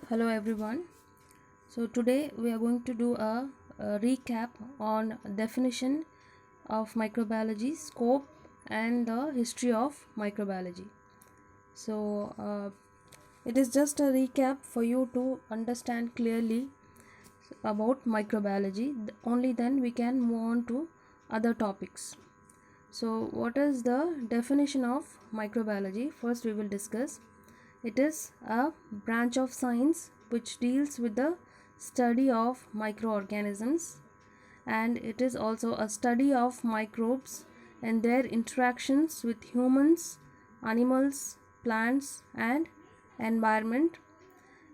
Hello everyone. So today we are going to do a recap on definition of microbiology, scope, and the history of microbiology. So it is just a recap for you to understand clearly about microbiology. Only then we can move on to other topics. So what is the definition of microbiology? First we will discuss. It is a branch of science which deals with the study of microorganisms, and it is also a study of microbes and their interactions with humans, animals, plants, and environment.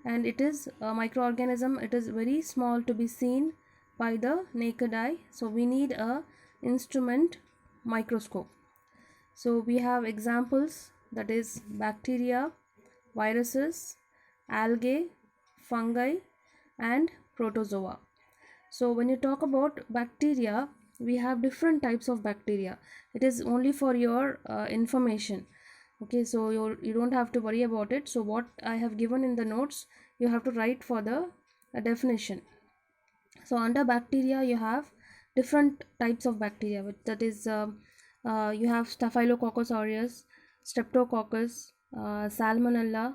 And it is a microorganism, it is very small to be seen by the naked eye, so we need a instrument microscope. So we have examples, that is bacteria, viruses, algae, fungi, and protozoa. So when you talk about bacteria, we have different types of bacteria. It is only for your information. Okay, so you don't have to worry about it. So what I have given in the notes, you have to write for the definition. So under bacteria, you have different types of bacteria. That is, you have Staphylococcus aureus, Streptococcus, Salmonella,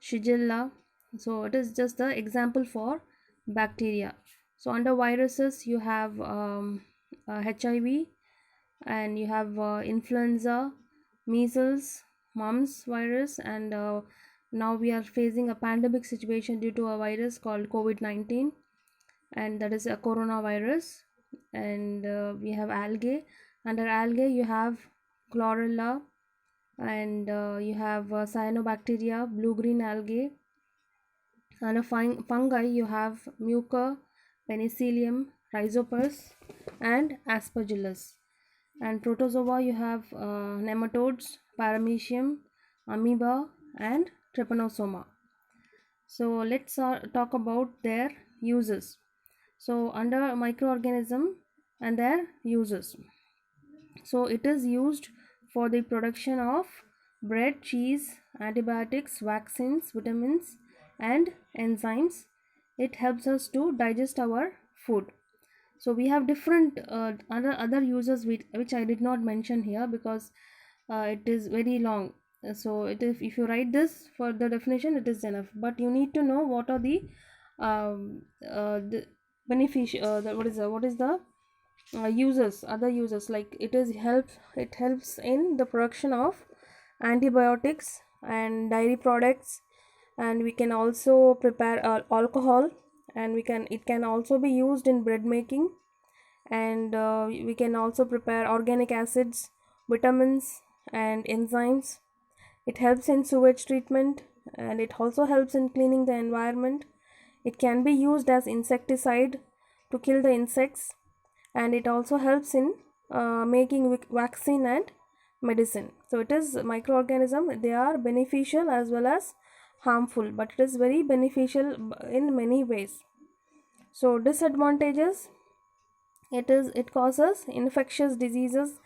Shigella. So it is just the example for bacteria. So under viruses, you have HIV, and you have influenza, measles, mumps virus, and now we are facing a pandemic situation due to a virus called COVID-19, and that is a coronavirus. And we have algae. Under algae you have chlorella, and you have cyanobacteria, blue green algae. Under fungi you have mucor, penicillium, rhizopus, and aspergillus. And protozoa you have nematodes, paramecium, amoeba, and trypanosoma. So let's talk about their uses. So under microorganism and their uses, so it is used for the production of bread, cheese, antibiotics, vaccines, vitamins, and enzymes. It helps us to digest our food. So we have different other uses which I did not mention here because it is very long. So if you write this for the definition, it is enough, but you need to know what are the beneficial what is the uses, other uses. Like it helps in the production of antibiotics and dairy products, and we can also prepare alcohol, and it can also be used in bread making, and we can also prepare organic acids, vitamins, and enzymes. It helps in sewage treatment, and it also helps in cleaning the environment. It can be used as insecticide to kill the insects, and it also helps in making vaccine and medicine. So it is microorganism, they are beneficial as well as harmful, but it is very beneficial in many ways. So disadvantages, it causes infectious diseases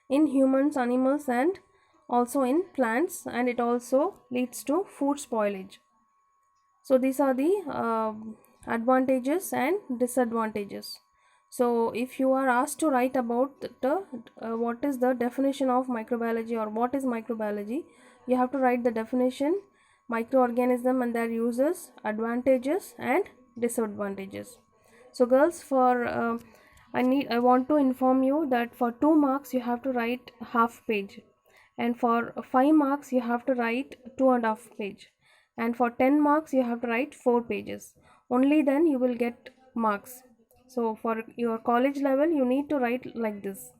in humans, animals, and also in plants, and it also leads to food spoilage. So these are the advantages and disadvantages. So if you are asked to write about the what is the definition of microbiology, or what is microbiology, you have to write the definition, microorganism and their uses, advantages and disadvantages. So girls, for I want to inform you that for 2 marks you have to write half page, and for 5 marks you have to write 2.5 page, and for 10 marks you have to write 4 pages. Only then you will get marks. So for your college level you need to write like this.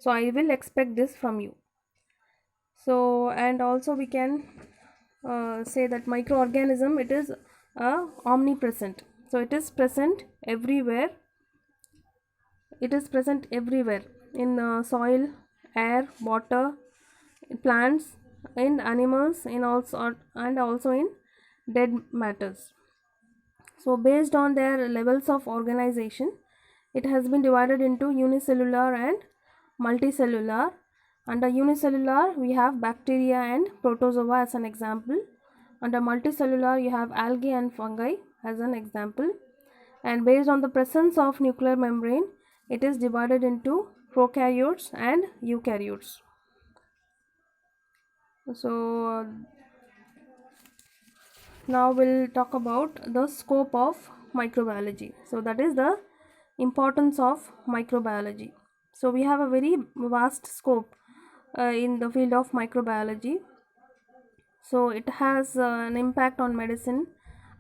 So I will expect this from you. So, and also we can say that microorganism, it is omnipresent. So it is present everywhere. It is present everywhere in soil, air, water, plants, in animals, in also and also in dead matters. So based on their levels of organization, it has been divided into unicellular and multicellular. Under unicellular we have bacteria and protozoa as an example. Under multicellular, you have algae and fungi as an example. And based on the presence of nuclear membrane, it is divided into prokaryotes and eukaryotes. So now we'll talk about the scope of microbiology. So that is the importance of microbiology. So we have a very vast scope in the field of microbiology. So it has an impact on medicine,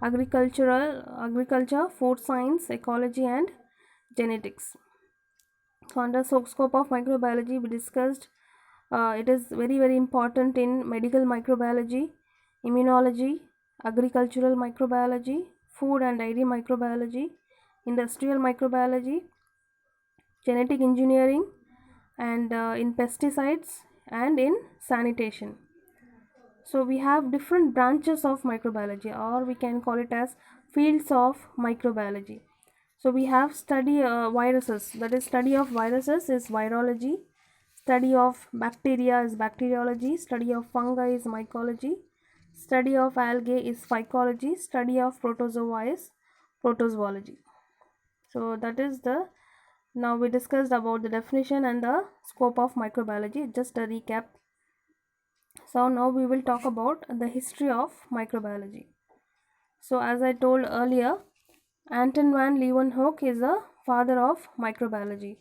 agriculture, food science, ecology, and genetics. So under scope of microbiology, we discussed it is very important in medical microbiology, immunology, agricultural microbiology, food and dairy microbiology, industrial microbiology, genetic engineering, and in pesticides and in sanitation. So we have different branches of microbiology, or we can call it as fields of microbiology. So we have study viruses, that is study of viruses is virology, study of bacteria is bacteriology, study of fungi is mycology, study of algae is phycology, study of protozoa is protozoology. So that is the, now we discussed about the definition and the scope of microbiology, just a recap. So now we will talk about the history of microbiology. So as I told earlier, Anton van Leeuwenhoek is the father of microbiology.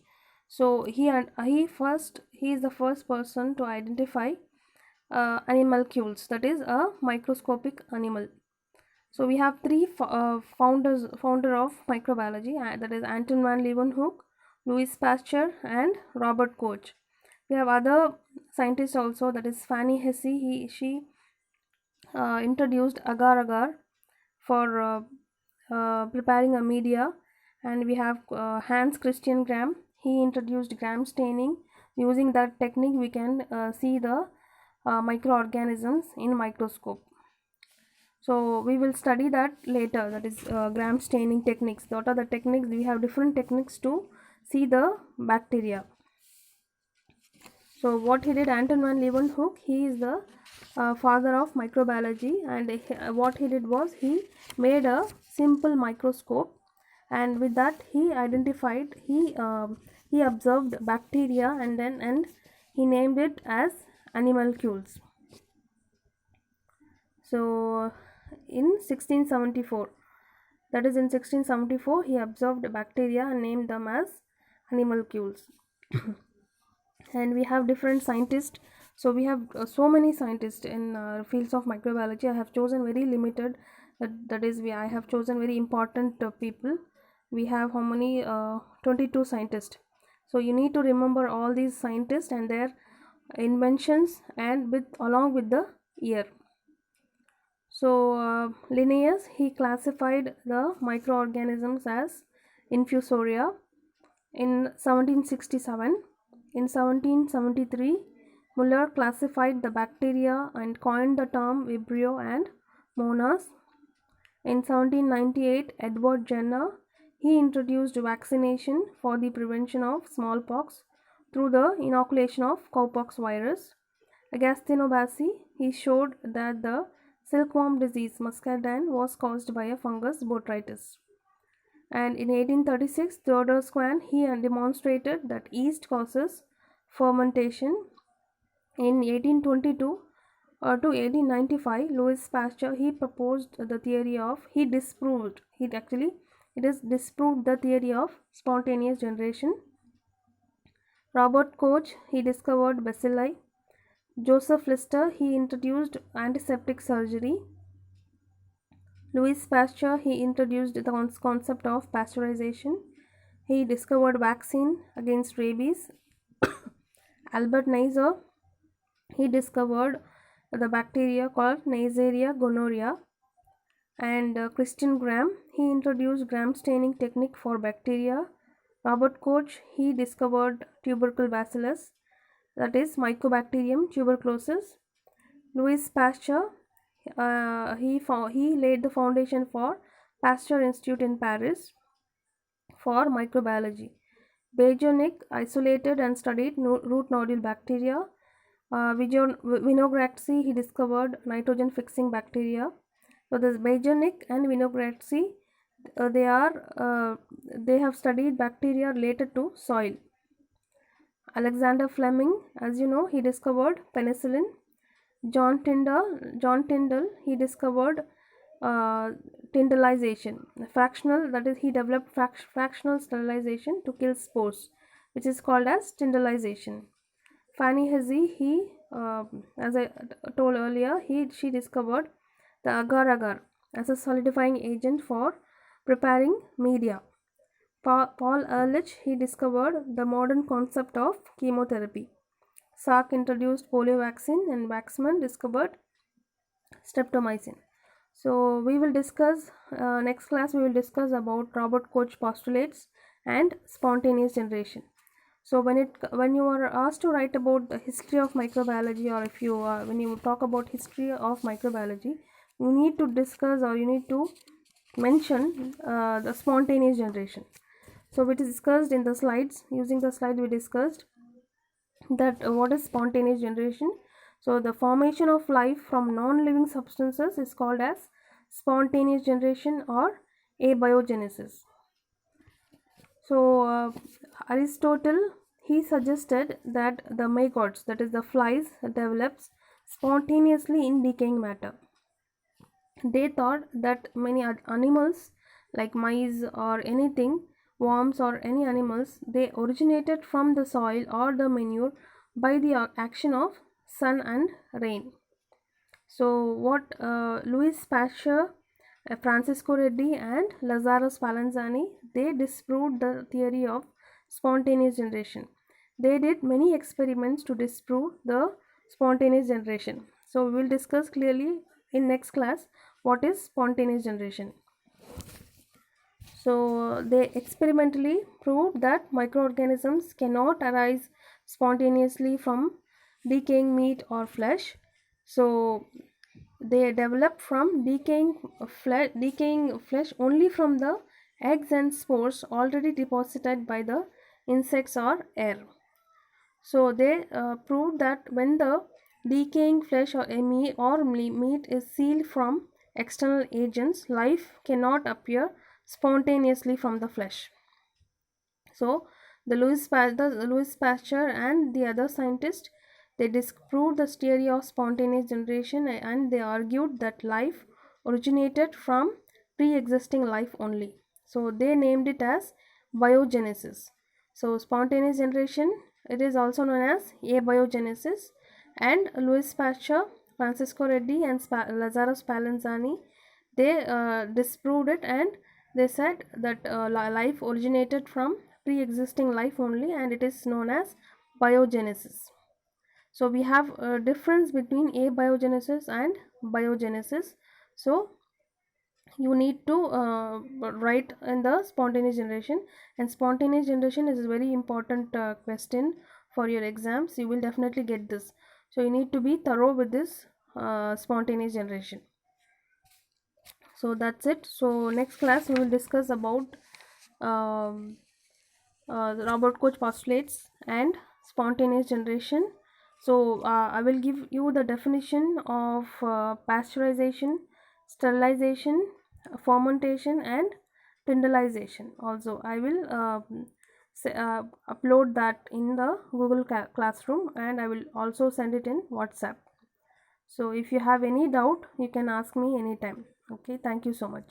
So he is the first person to identify animalcules, that is a microscopic animal. So we have three founder of microbiology, that is Anton van Leeuwenhoek, Louis Pasteur, and Robert Koch. We have other scientists also, that is Fanny Hesse. She introduced agar agar for preparing a media, and we have Hans Christian Gram. He introduced gram staining. Using that technique, we can see the microorganisms in microscope. So we will study that later, that is gram staining techniques. What are the techniques? We have different techniques to see the bacteria. So what he did, Anton van Leeuwenhoek, he is the father of microbiology, and what he did was he made a simple microscope, and with that he identified, he observed bacteria, and he named it as animalcules. So in 1674, that is in 1674, he observed bacteria and named them as animalcules. And we have different scientists. So we have so many scientists in fields of microbiology. I have chosen very limited, that is I have chosen very important people. We have how many 22 scientists. So you need to remember all these scientists and their inventions, and along with the year. So Linnaeus, he classified the microorganisms as infusoria in 1767. In 1773, Muller classified the bacteria and coined the term Vibrio and Monas. In 1798, Edward Jenner, he introduced vaccination for the prevention of smallpox through the inoculation of cowpox virus. Agostino Bassi, he showed that the silkworm disease muscardine was caused by a fungus botrytis. And in 1836, Theodore Swan, he demonstrated that yeast causes fermentation. In 1822 to 1895, Louis Pasteur, he proposed the theory of, it is disproved the theory of spontaneous generation. Robert Koch, he discovered bacilli. Joseph Lister, he introduced antiseptic surgery. Louis Pasteur, he introduced the concept of pasteurization. He discovered vaccine against rabies. Albert Neisser, he discovered the bacteria called Neisseria gonorrhea. And Christian Gram, he introduced gram staining technique for bacteria. Robert Koch, he discovered tubercle bacillus, that is Mycobacterium tuberculosis. Louis Pasteur, he laid the foundation for Pasteur Institute in Paris for microbiology. Bajornik isolated and studied root nodule bacteria. Vinogradski, he discovered nitrogen fixing bacteria. So this Bajornik and Vinogradski, they have studied bacteria related to soil. Alexander Fleming, as you know, he discovered penicillin. John Tyndall, he discovered uh, tyndallization, fractional, that is, he developed fractional sterilization to kill spores, which is called as tyndallization. Fanny Hesse, as I told earlier, she discovered the agar-agar as a solidifying agent for preparing media. Paul Ehrlich, he discovered the modern concept of chemotherapy. Salk introduced polio vaccine, and Waxman discovered streptomycin. So we will discuss, next class we will discuss about Robert Koch postulates and spontaneous generation. So when you are asked to write about the history of microbiology, or if you when you talk about history of microbiology, you need to discuss, or you need to mention the spontaneous generation. So we discussed in the slides, using the slide we discussed that what is spontaneous generation. So the formation of life from non-living substances is called as spontaneous generation or abiogenesis. So Aristotle, he suggested that the maggots, that is the flies, develops spontaneously in decaying matter. They thought that many animals like mice or anything, worms or any animals, they originated from the soil or the manure by the action of sun and rain. So what Louis Pasteur, Francisco Reddy and Lazaro Spallanzani, they disproved the theory of spontaneous generation. They did many experiments to disprove the spontaneous generation. So we will discuss clearly in next class what is spontaneous generation. So they experimentally proved that microorganisms cannot arise spontaneously from decaying meat or flesh. So they develop from decaying flesh only from the eggs and spores already deposited by the insects or air. So they proved that when the decaying flesh or meat is sealed from external agents, life cannot appear spontaneously from the flesh. So the Louis Pasteur and the other scientists, they disproved the theory of spontaneous generation, and they argued that life originated from pre-existing life only. So they named it as biogenesis. So spontaneous generation, it is also known as abiogenesis. And Louis Pasteur, Francisco Reddy and Lazaro Spallanzani, they disproved it, and they said that life originated from pre-existing life only, and it is known as biogenesis. So we have a difference between abiogenesis and biogenesis. So you need to write in the spontaneous generation, and spontaneous generation is a very important question for your exams. You will definitely get this, so you need to be thorough with this spontaneous generation. So that's it. So next class we will discuss about um, Robert Koch postulates and spontaneous generation. So I will give you the definition of pasteurization, sterilization, fermentation and tyndallization. Also I will upload that in the Google Classroom, and I will also send it in WhatsApp. So if you have any doubt, you can ask me anytime. Okay, thank you so much.